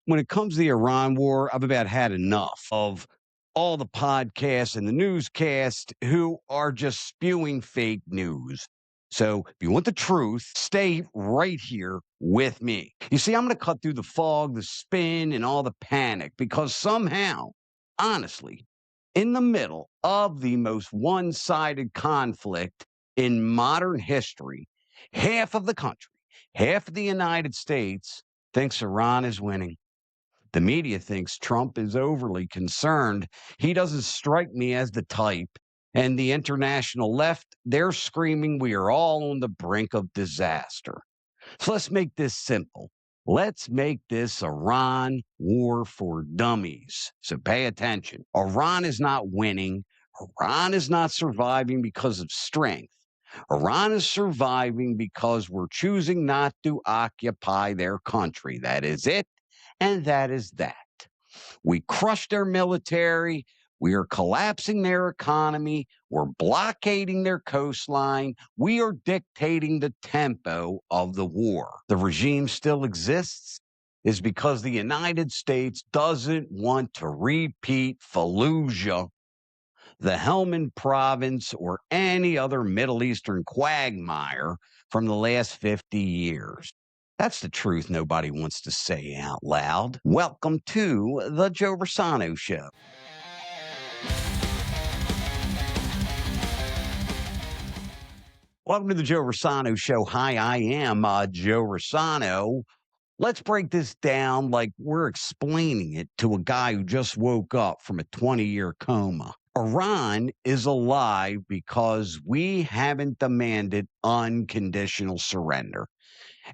When it comes to the Iran war, I've about had enough of all the podcasts and the newscasts who are just spewing fake news. So if you want the truth, stay right here with me. You see, I'm going to cut through the fog, the spin, and all the panic because somehow, honestly, in the middle of the most one sided conflict in modern history, half of the country, half of the United States thinks Iran is winning. The media thinks Trump is overly concerned. He doesn't strike me as the type. And the international left, they're screaming we are all on the brink of disaster. So let's make this simple. Let's make this Iran war for dummies. So pay attention. Iran is not winning. Iran is not surviving because of strength. Iran is surviving because we're choosing not to occupy their country. That is it. And that is that. We crushed their military. We are collapsing their economy. We're blockading their coastline. We are dictating the tempo of the war. The regime still exists is because the United States doesn't want to repeat Fallujah, the Helmand province, or any other Middle Eastern quagmire from the last 50 years. That's the truth nobody wants to say out loud. Welcome to the Joe Rossano Show. Welcome to the Joe Rossano Show. Hi, I am Joe Rossano. Let's break this down like we're explaining it to a guy who just woke up from a 20-year coma. Iran is alive because we haven't demanded unconditional surrender.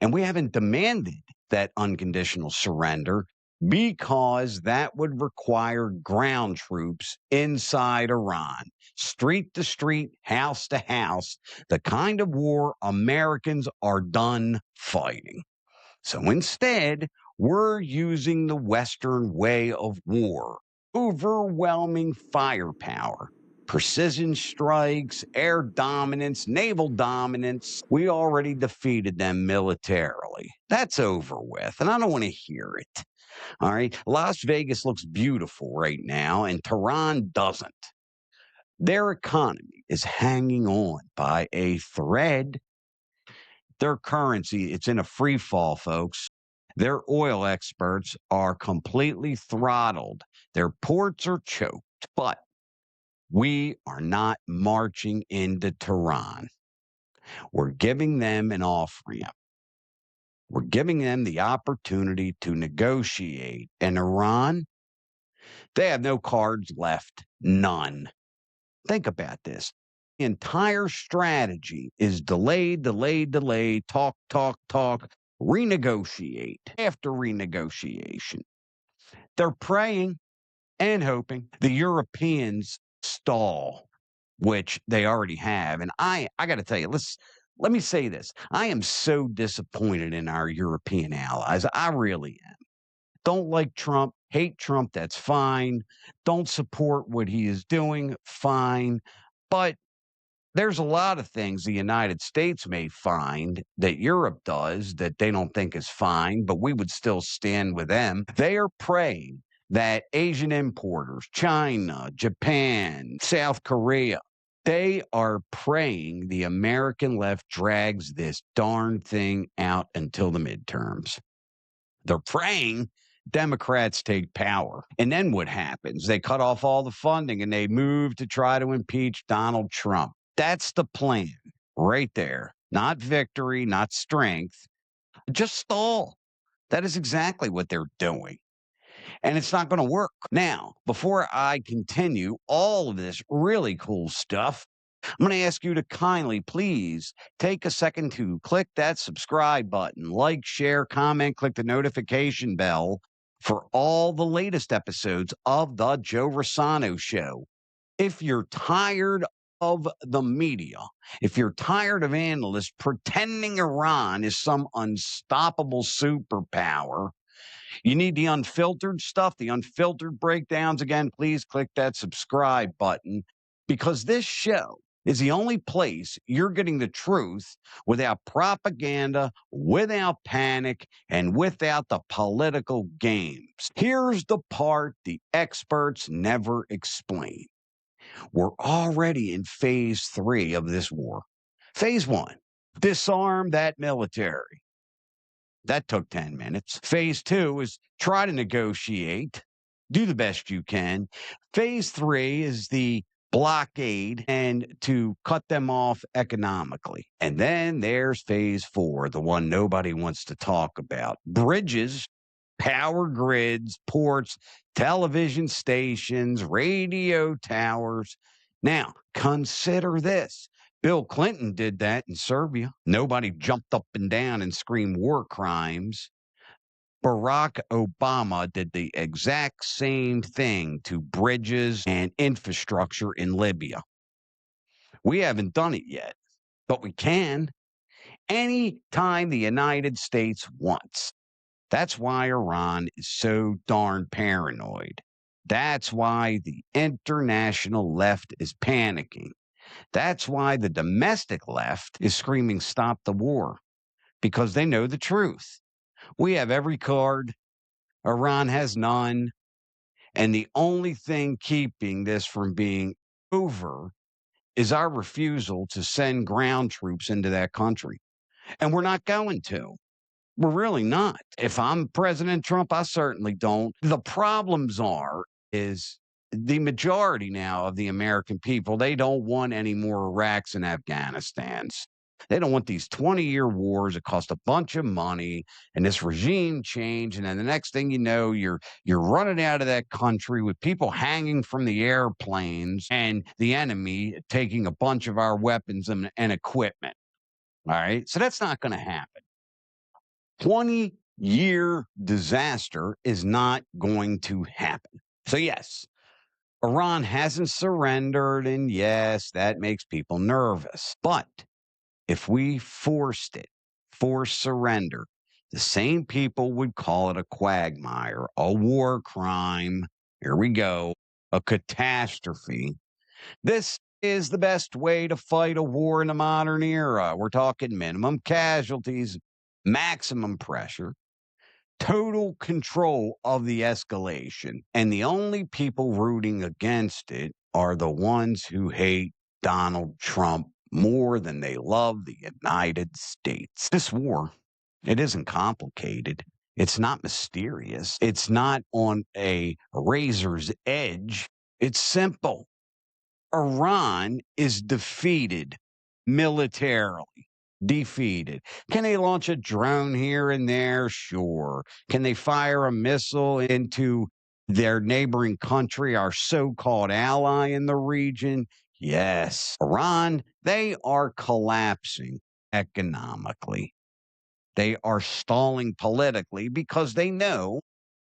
And we haven't demanded that unconditional surrender because that would require ground troops inside Iran, street to street, house to house, the kind of war Americans are done fighting. So instead, we're using the Western way of war, overwhelming firepower, precision strikes, air dominance, naval dominance. We already defeated them militarily. That's over with, and I don't want to hear it. All right. Las Vegas looks beautiful right now, and Tehran doesn't. Their economy is hanging on by a thread. Their currency, it's in a free fall, folks. Their oil experts are completely throttled. Their ports are choked, but we are not marching into Tehran. We're giving them an off-ramp. We're giving them the opportunity to negotiate. And Iran, they have no cards left. None. Think about this. The entire strategy is delay, talk, renegotiate after renegotiation. They're praying and hoping the Europeans stall, which they already have. And I got to tell you, let me say this. I am so disappointed in our European allies. I really am. Don't like Trump, hate Trump, that's fine. Don't support what he is doing, fine. But there's a lot of things the United States may find that Europe does that they don't think is fine, but we would still stand with them. They are praying that Asian importers, China, Japan, South Korea, they are praying the American left drags this darn thing out until the midterms. They're praying Democrats take power. And then what happens? They cut off all the funding and they move to try to impeach Donald Trump. That's the plan right there. Not victory, not strength, just stall. That is exactly what they're doing. And it's not going to work. Now, before I continue all of this really cool stuff, I'm going to ask you to kindly, please take a second to click that subscribe button, like, share, comment, click the notification bell for all the latest episodes of The Joe Rossano Show. If you're tired of the media, if you're tired of analysts pretending Iran is some unstoppable superpower, you need the unfiltered stuff, the unfiltered breakdowns. Again, please click that subscribe button because this show is the only place you're getting the truth without propaganda, without panic, and without the political games. Here's the part the experts never explain. We're already in phase 3 of this war. Phase 1, disarm that military. That took 10 minutes. Phase 2 is try to negotiate, do the best you can. Phase 3 is the blockade and to cut them off economically. And then there's phase 4, the one nobody wants to talk about. Bridges, power grids, ports, television stations, radio towers. Now, consider this. Bill Clinton did that in Serbia. Nobody jumped up and down and screamed war crimes. Barack Obama did the exact same thing to bridges and infrastructure in Libya. We haven't done it yet, but we can anytime the United States wants. That's why Iran is so darn paranoid. That's why the international left is panicking. That's why the domestic left is screaming, stop the war, because they know the truth. We have every card. Iran has none. And the only thing keeping this from being over is our refusal to send ground troops into that country. And we're not going to. We're really not. If I'm President Trump, I certainly don't. The problems is the majority now of the American people, they don't want any more Iraqs and Afghanistans. They don't want these 20-year wars that cost a bunch of money and this regime change. And then the next thing you know, you're running out of that country with people hanging from the airplanes and the enemy taking a bunch of our weapons and equipment. All right. So that's not going to happen. 20-year disaster is not going to happen. So, yes, Iran hasn't surrendered, and yes, that makes people nervous. But if we forced surrender, the same people would call it a quagmire, a war crime. Here we go, a catastrophe. This is the best way to fight a war in the modern era. We're talking minimum casualties, maximum pressure, total control of the escalation. And the only people rooting against it are the ones who hate Donald Trump more than they love the United States. This war, it isn't complicated. It's not mysterious. It's not on a razor's edge. It's simple. Iran is defeated militarily. Defeated. Can they launch a drone here and there? Sure. Can they fire a missile into their neighboring country, our so-called ally in the region? Yes. Iran, they are collapsing economically. They are stalling politically because they know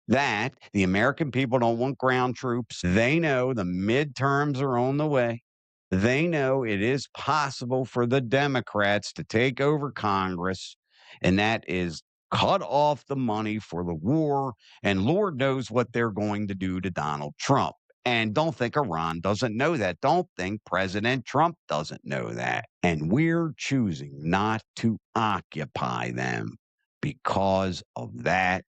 that the American people don't want ground troops. They know the midterms are on the way. They know it is possible for the Democrats to take over Congress, and that is cut off the money for the war. And Lord knows what they're going to do to Donald Trump. And don't think Iran doesn't know that. Don't think President Trump doesn't know that. And we're choosing not to occupy them because of that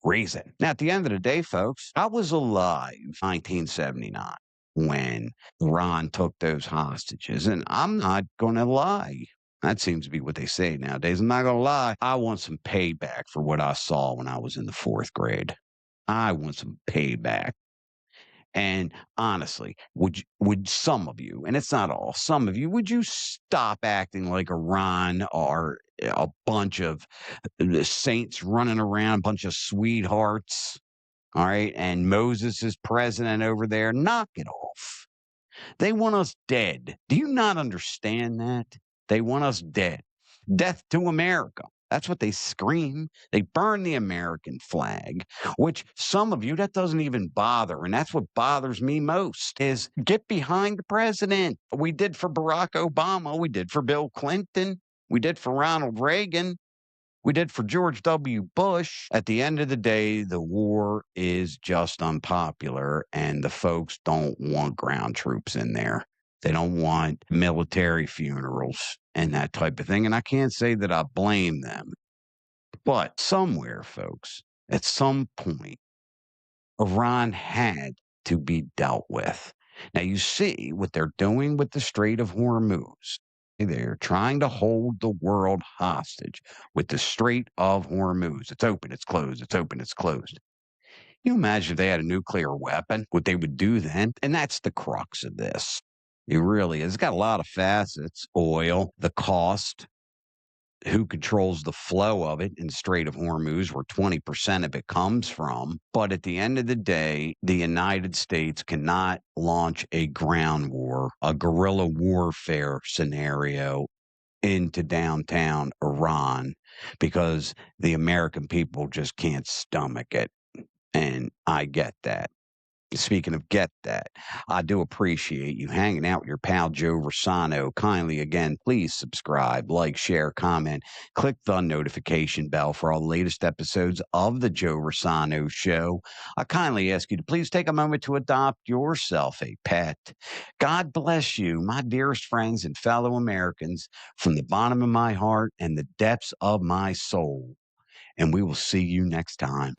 reason. Now, at the end of the day, folks, I was alive in 1979 when Iran took those hostages, and I'm not going to lie. That seems to be what they say nowadays. I'm not going to lie. I want some payback for what I saw when I was in the 4th grade. I want some payback. And honestly, would some of you, and it's not all, some of you, would you stop acting like Iran are a bunch of the saints running around, a bunch of sweethearts? All right. And Moses is president over there. Knock it off. They want us dead. Do you not understand that? They want us dead. Death to America. That's what they scream. They burn the American flag, which some of you, that doesn't even bother. And that's what bothers me most is get behind the president. We did for Barack Obama. We did for Bill Clinton. We did for Ronald Reagan. We did for George W. Bush. At the end of the day, the war is just unpopular, and the folks don't want ground troops in there. They don't want military funerals and that type of thing. And I can't say that I blame them, but somewhere, folks, at some point, Iran had to be dealt with. Now, you see what they're doing with the Strait of Hormuz. They're trying to hold the world hostage with the Strait of Hormuz. It's open, it's closed, it's open, it's closed. Can you imagine if they had a nuclear weapon, what they would do then? And that's the crux of this. It really is. It's got a lot of facets: oil, the cost, who controls the flow of it in Strait of Hormuz, where 20% of it comes from. But at the end of the day, the United States cannot launch a ground war, a guerrilla warfare scenario into downtown Iran because the American people just can't stomach it. And I get that. Speaking of get that, I do appreciate you hanging out with your pal Joe Rossano. Kindly, again, please subscribe, like, share, comment, click the notification bell for all the latest episodes of the Joe Rossano Show. I kindly ask you to please take a moment to adopt yourself a pet. God bless you, my dearest friends and fellow Americans, from the bottom of my heart and the depths of my soul. And we will see you next time.